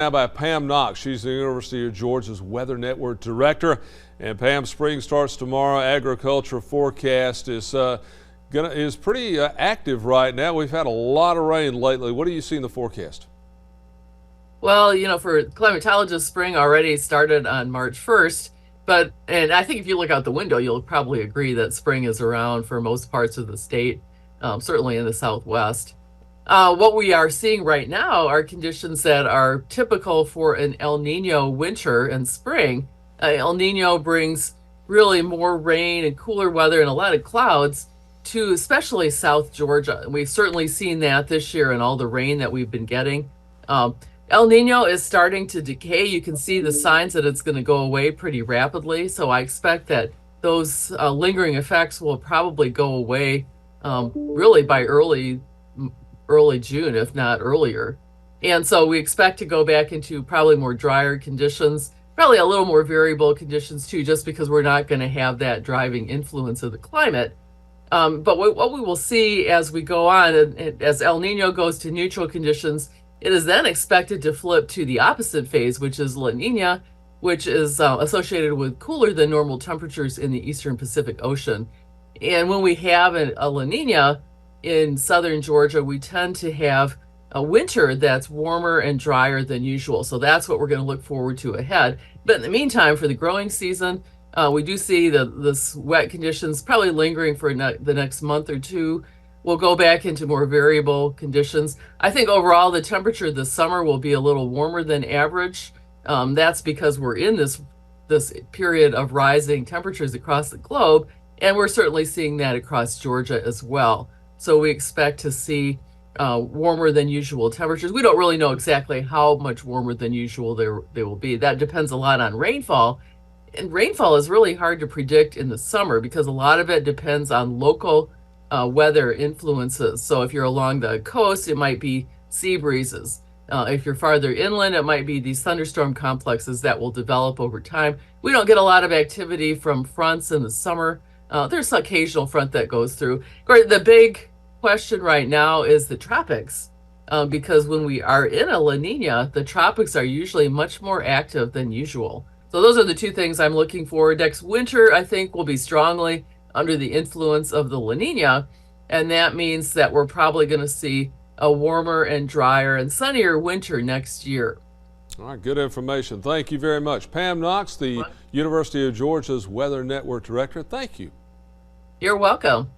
Now by Pam Knox. She's the University of Georgia's Weather Network director. And Pam, spring starts tomorrow. Agriculture forecast is pretty active right now. We've had a lot of rain lately. What do you see in the forecast? Well, for climatologists, spring already started on March 1st. And I think if you look out the window, you'll probably agree that spring is around for most parts of the state, certainly in the Southwest. What we are seeing right now are conditions that are typical for an El Nino winter and spring. El Nino brings really more rain and cooler weather and a lot of clouds to especially South Georgia. And we've certainly seen that this year in all the rain that we've been getting. El Nino is starting to decay. You can see the signs that it's going to go away pretty rapidly. So I expect that those lingering effects will probably go away really by early June, if not earlier. And so we expect to go back into probably more drier conditions, probably a little more variable conditions too, just because we're not going to have that driving influence of the climate. But what we will see as we go on, and as El Nino goes to neutral conditions, it is then expected to flip to the opposite phase, which is La Nina, which is associated with cooler than normal temperatures in the eastern Pacific Ocean. And when we have a La Nina in southern Georgia, we tend to have a winter that's warmer and drier than usual. So that's what we're going to look forward to ahead. But in the meantime, for the growing season, we do see this wet conditions probably lingering for the next month or two. We'll go back into more variable conditions. I think overall the temperature this summer will be a little warmer than average. That's because we're in this period of rising temperatures across the globe, and we're certainly seeing that across Georgia as well. So we expect to see warmer than usual temperatures. We don't really know exactly how much warmer than usual they will be. That depends a lot on rainfall. And rainfall is really hard to predict in the summer because a lot of it depends on local weather influences. So if you're along the coast, it might be sea breezes. If you're farther inland, it might be these thunderstorm complexes that will develop over time. We don't get a lot of activity from fronts in the summer. There's an occasional front that goes through. The big question right now is the tropics, because when we are in a La Nina, the tropics are usually much more active than usual. So those are the two things I'm looking for. Next winter, I think, will be strongly under the influence of the La Nina, and that means that we're probably going to see a warmer and drier and sunnier winter next year. All right, good information. Thank you very much. Pam Knox, the University of Georgia's Weather Network director. Thank you. You're welcome.